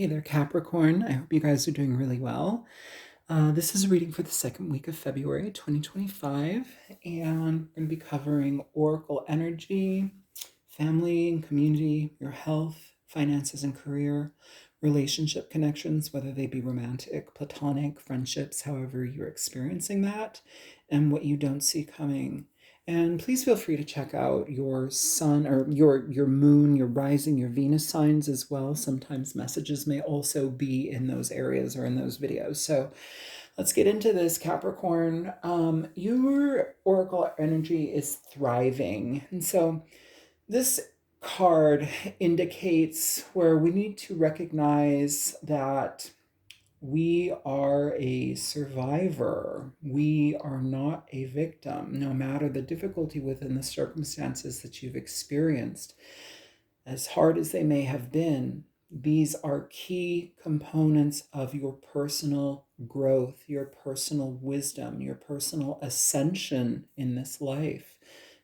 Hey there, Capricorn. I hope you guys are doing really well. This is a reading for the second week of February 2025, and we're going to be covering Oracle energy, family and community, your health, finances and career, relationship connections, whether they be romantic, platonic, friendships, however you're experiencing that, and what you don't see coming. And please feel free to check out your sun or your moon, your rising, your Venus signs as well. Sometimes messages may also be in those areas or in those videos. So let's get into this, Capricorn. Your oracle energy is thriving. And so this card indicates where we need to recognize that we are a survivor. We are not a victim, no matter the difficulty within the circumstances that you've experienced. As hard as they may have been, these are key components of your personal growth, your personal wisdom, your personal ascension in this life.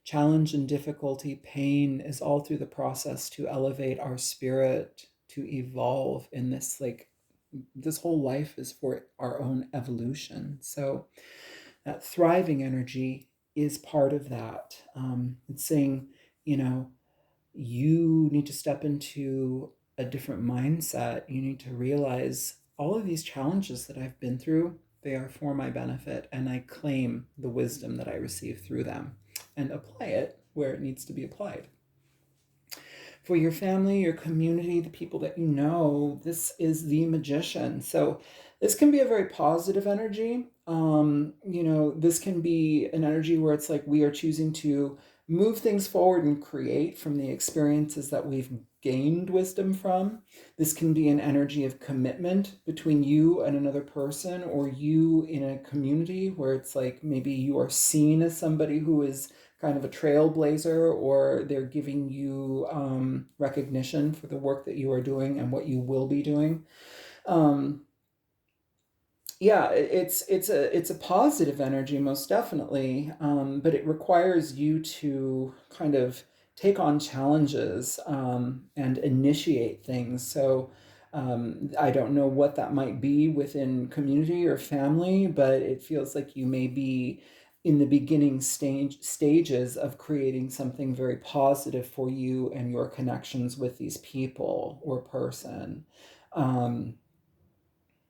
Challenge and difficulty, pain is all through the process to elevate our spirit, to evolve in this, like, this whole life is for our own evolution. So that thriving energy is part of that. It's saying, you need to step into a different mindset. You need to realize all of these challenges that I've been through, they are for my benefit, and I claim the wisdom that I receive through them and apply it where it needs to be applied. For your family, your community, the people that you know, this is the Magician. So this can be a very positive energy. This can be an energy where it's like we are choosing to move things forward and create from the experiences that we've gained wisdom from. This can be an energy of commitment between you and another person, or you in a community where it's like maybe you are seen as somebody who is kind of a trailblazer, or they're giving you recognition for the work that you are doing and what you will be doing. It's a positive energy, most definitely, but it requires you to kind of take on challenges and initiate things. So I don't know what that might be within community or family, but it feels like you may be in the beginning stages of creating something very positive for you and your connections with these people or person. Um,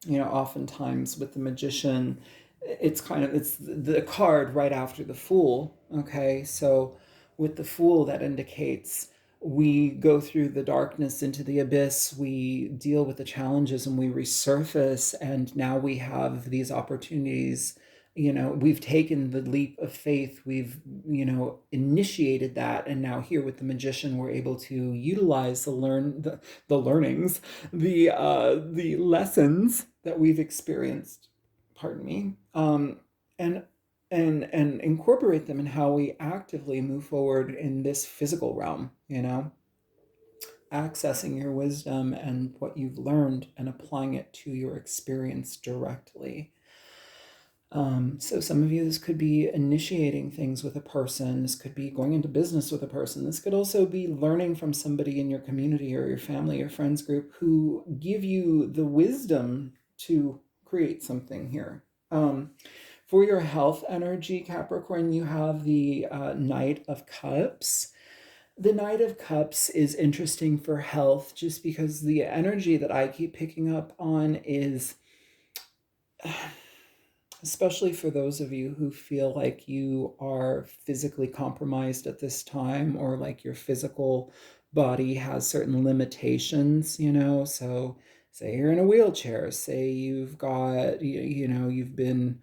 Oftentimes with the Magician, it's the card right after the Fool. Okay, so with the Fool, that indicates we go through the darkness into the abyss, we deal with the challenges, and we resurface, and now we have these opportunities. We've taken the leap of faith, we've initiated that, and now here with the Magician, we're able to utilize the learnings, the lessons that we've experienced, pardon me, and and incorporate them in how we actively move forward in this physical realm. Accessing your wisdom and what you've learned and applying it to your experience directly. So some of you, this could be initiating things with a person. This could be going into business with a person. This could also be learning from somebody in your community or your family or friends group who give you the wisdom to create something here. For your health energy, Capricorn, you have the Knight of Cups. The Knight of Cups is interesting for health just because the energy that I keep picking up on is especially for those of you who feel like you are physically compromised at this time, or like your physical body has certain limitations, so say you're in a wheelchair, say you've got, you've been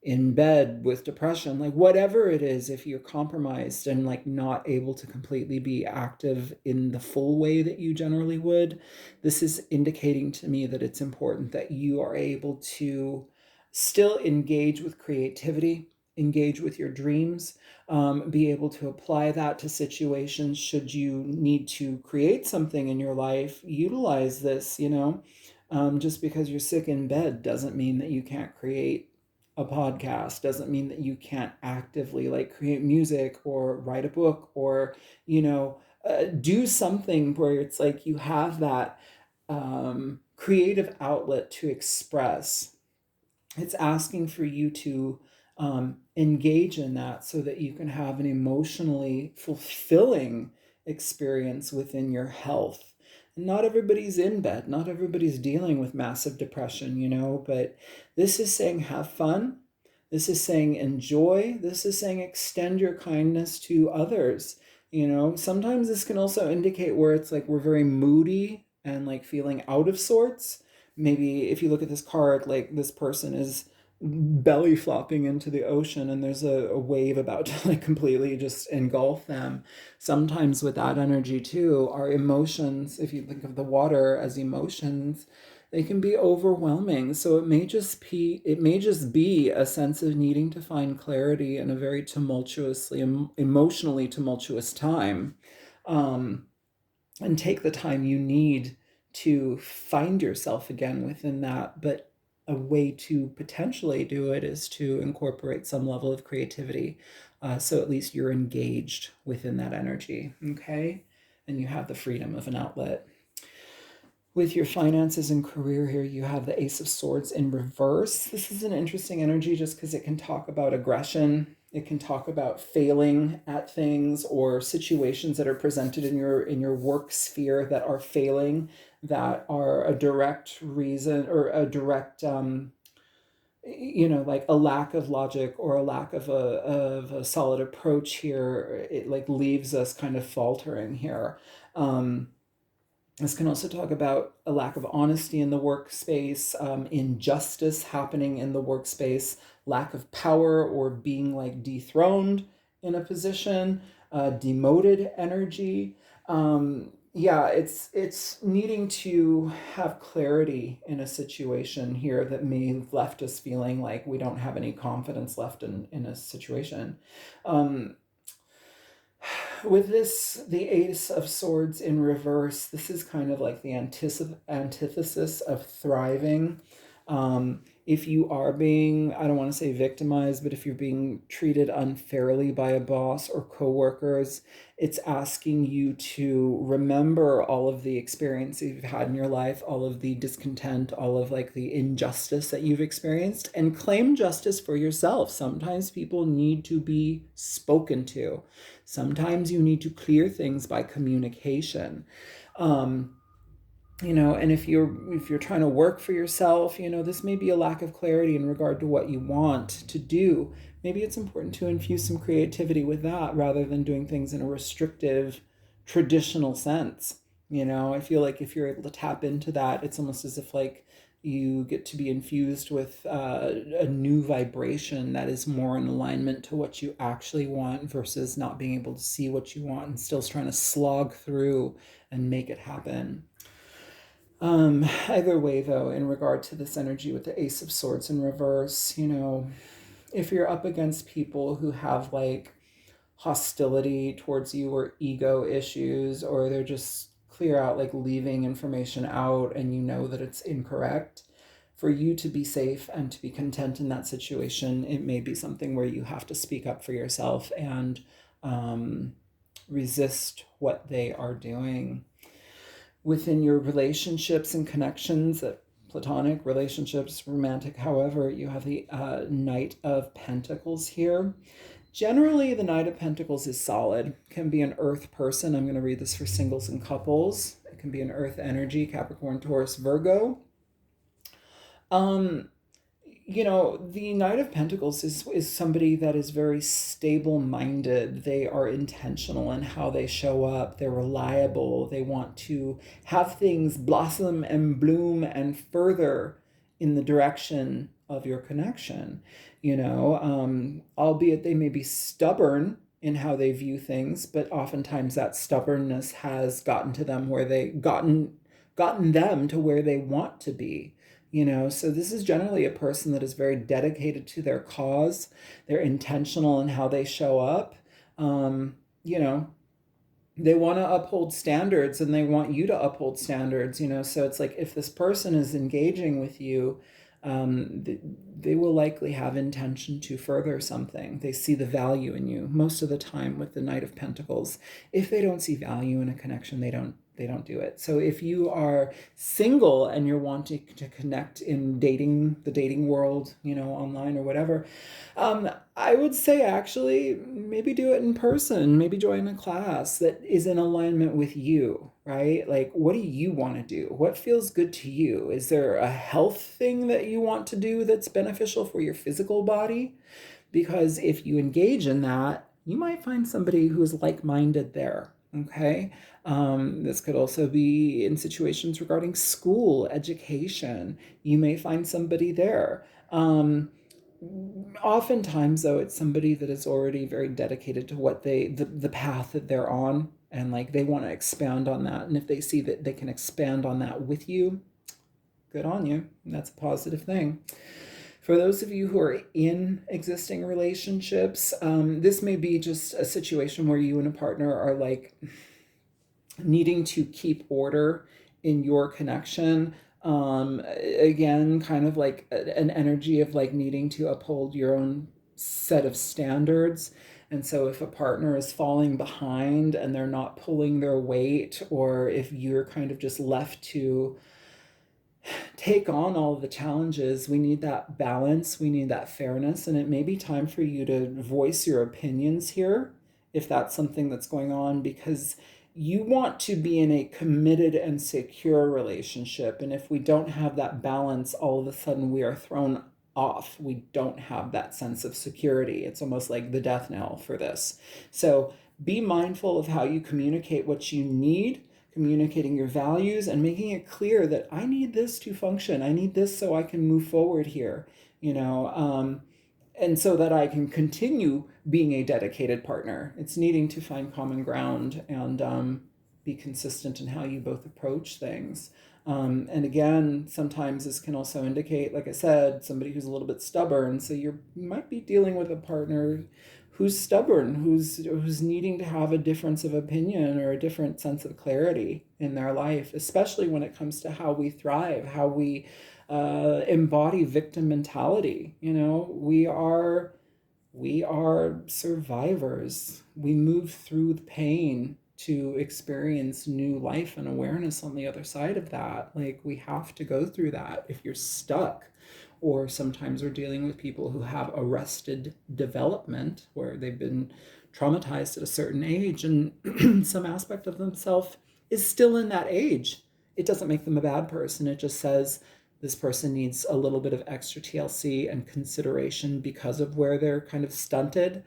in bed with depression, like whatever it is, if you're compromised and like not able to completely be active in the full way that you generally would, this is indicating to me that it's important that you are able to still engage with creativity, engage with your dreams, be able to apply that to situations should you need to create something in your life. Utilize this. Just because you're sick in bed doesn't mean that you can't create a podcast, doesn't mean that you can't actively like create music or write a book or do something where it's like you have that creative outlet to express. It's asking for you to engage in that so that you can have an emotionally fulfilling experience within your health. Not everybody's in bed, not everybody's dealing with massive depression, but this is saying have fun. This is saying enjoy. This is saying extend your kindness to others. Sometimes this can also indicate where it's like we're very moody and like feeling out of sorts. Maybe if you look at this card, like this person is belly flopping into the ocean and there's a wave about to like completely just engulf them. Sometimes with that energy too, our emotions, if you think of the water as emotions, they can be overwhelming. So it may just be a sense of needing to find clarity in a very emotionally tumultuous time. Um, and take the time you need to find yourself again within that. But a way to potentially do it is to incorporate some level of creativity. So at least you're engaged within that energy, okay? And you have the freedom of an outlet. With your finances and career here, you have the Ace of Swords in reverse. This is an interesting energy just because it can talk about aggression. It can talk about failing at things or situations that are presented in your work sphere that are failing, that are a direct reason or a direct like a lack of logic or a lack of a solid approach here. It like leaves us kind of faltering here. This can also talk about a lack of honesty in the workspace, injustice happening in the workspace, lack of power or being like dethroned in a position, demoted energy. Yeah, it's needing to have clarity in a situation here that may have left us feeling like we don't have any confidence left in a situation. With this, the Ace of Swords in reverse, this is kind of like the antithesis of thriving. If you are being, I don't want to say victimized, but if you're being treated unfairly by a boss or coworkers, it's asking you to remember all of the experience you've had in your life, all of the discontent, all of like the injustice that you've experienced, and claim justice for yourself. Sometimes people need to be spoken to. Sometimes you need to clear things by communication. And if you're trying to work for yourself, this may be a lack of clarity in regard to what you want to do. Maybe it's important to infuse some creativity with that rather than doing things in a restrictive traditional sense. I feel like if you're able to tap into that, it's almost as if like you get to be infused with a new vibration that is more in alignment to what you actually want versus not being able to see what you want and still trying to slog through and make it happen. Either way, though, in regard to this energy with the Ace of Swords in reverse, if you're up against people who have like hostility towards you or ego issues, or they're just clear out like leaving information out and you know that it's incorrect, for you to be safe and to be content in that situation, it may be something where you have to speak up for yourself and resist what they are doing. Within your relationships and connections, platonic relationships, romantic, however, you have the Knight of Pentacles here. Generally, the Knight of Pentacles is solid. Can be an earth person. I'm going to read this for singles and couples. It can be an earth energy, Capricorn, Taurus, Virgo. The Knight of Pentacles is somebody that is very stable-minded. They are intentional in how they show up. They're reliable. They want to have things blossom and bloom and further in the direction of your connection. Albeit they may be stubborn in how they view things, but oftentimes that stubbornness has gotten to them where they gotten them to where they want to be. So this is generally a person that is very dedicated to their cause. They're intentional in how they show up. They want to uphold standards and they want you to uphold standards, so it's like if this person is engaging with you, they will likely have intention to further something. They see the value in you most of the time with the Knight of Pentacles. If they don't see value in a connection, they don't do it. So if you are single and you're wanting to connect in the dating world, online or whatever, I would say actually maybe do it in person, maybe join a class that is in alignment with you, right? Like, what do you want to do? What feels good to you? Is there a health thing that you want to do that's beneficial for your physical body? Because if you engage in that, you might find somebody who is like-minded there. Okay. This could also be in situations regarding school, education. You may find somebody there. Oftentimes, though, it's somebody that is already very dedicated to what the path that they're on, and like they want to expand on that. And if they see that they can expand on that with you, good on you. That's a positive thing. For those of you who are in existing relationships, this may be just a situation where you and a partner are like needing to keep order in your connection. Again, kind of like an energy of like needing to uphold your own set of standards. And so if a partner is falling behind and they're not pulling their weight, or if you're kind of just left to take on all of the challenges, we need that balance, we need that fairness, and it may be time for you to voice your opinions here if that's something that's going on, because you want to be in a committed and secure relationship. And if we don't have that balance, all of a sudden we are thrown off. We don't have that sense of security. It's almost like the death knell for this. So be mindful of how you communicate what you need, communicating your values and making it clear that I need this to function. I need this so I can move forward here, and so that I can continue being a dedicated partner. It's needing to find common ground and be consistent in how you both approach things. And again, sometimes this can also indicate, like I said, somebody who's a little bit stubborn. So you might be dealing with a partner who's stubborn, who's needing to have a difference of opinion or a different sense of clarity in their life, especially when it comes to how we thrive, how we embody victim mentality. We are survivors. We move through the pain to experience new life and awareness on the other side of that. Like, we have to go through that. If you're stuck, or sometimes we're dealing with people who have arrested development, where they've been traumatized at a certain age and some aspect of themselves is still in that age. It doesn't make them a bad person. It just says this person needs a little bit of extra TLC and consideration because of where they're kind of stunted,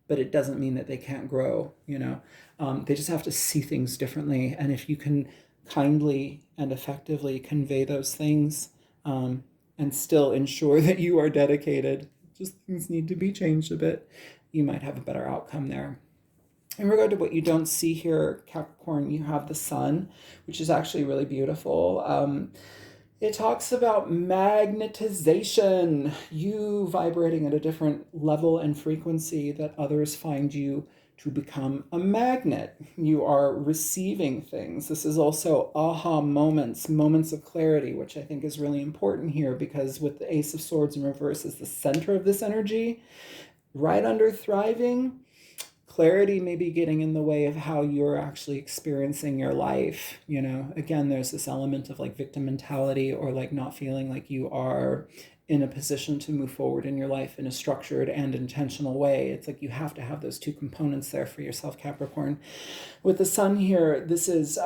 but it doesn't mean that they can't grow. They just have to see things differently. And if you can kindly and effectively convey those things, and still ensure that you are dedicated, just things need to be changed a bit, you might have a better outcome there. In regard to what you don't see here, Capricorn, you have the sun, which is actually really beautiful. It talks about magnetization, you vibrating at a different level and frequency that others find you to become a magnet. You are receiving things. This is also aha moments of clarity, which I think is really important here, because with the Ace of Swords in reverse is the center of this energy, right under thriving, clarity may be getting in the way of how you're actually experiencing your life. Again, there's this element of like victim mentality, or like not feeling like you are in a position to move forward in your life in a structured and intentional way. It's like you have to have those two components there for yourself, Capricorn. With the sun here, this is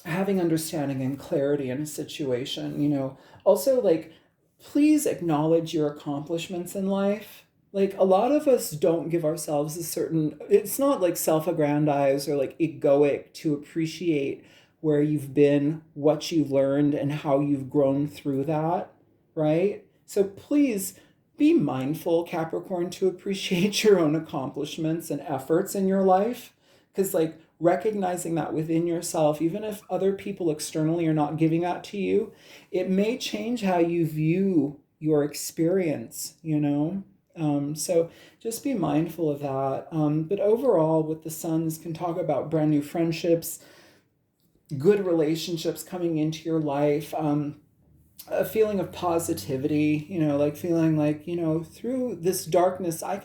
having understanding and clarity in a situation. Also, like, please acknowledge your accomplishments in life. Like, a lot of us don't give ourselves it's not like self-aggrandize or like egoic to appreciate where you've been, what you've learned, and how you've grown through that, right? So please be mindful, Capricorn, to appreciate your own accomplishments and efforts in your life. Because like recognizing that within yourself, even if other people externally are not giving that to you, it may change how you view your experience, so just be mindful of that. But overall, with the suns, can talk about brand new friendships, good relationships coming into your life, a feeling of positivity, like feeling like, through this darkness, I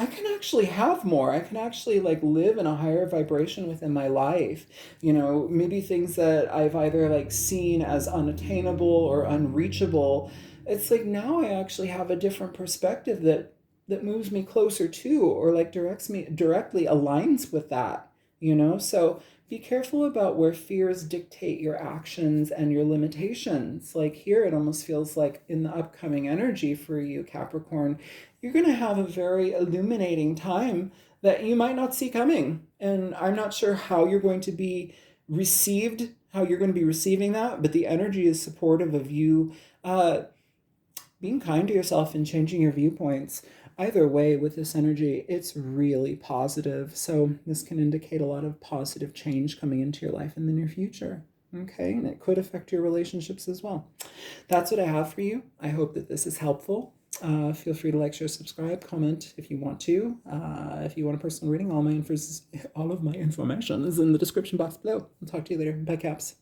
I can actually have more. I can actually like live in a higher vibration within my life. You know, maybe things that I've either like seen as unattainable or unreachable. It's like now I actually have a different perspective that moves me closer to, or like directly aligns with that, you know? So be careful about where fears dictate your actions and your limitations. Like here, it almost feels like in the upcoming energy for you, Capricorn, you're going to have a very illuminating time that you might not see coming. And I'm not sure how you're going to be received, how you're going to be receiving that, but the energy is supportive of you being kind to yourself and changing your viewpoints. Either way, with this energy, it's really positive. So, this can indicate a lot of positive change coming into your life in the near future. Okay, and it could affect your relationships as well. That's what I have for you. I hope that this is helpful. Feel free to like, share, subscribe, comment if you want to. If you want a personal reading, all of my information is in the description box below. I'll talk to you later. Bye, Caps.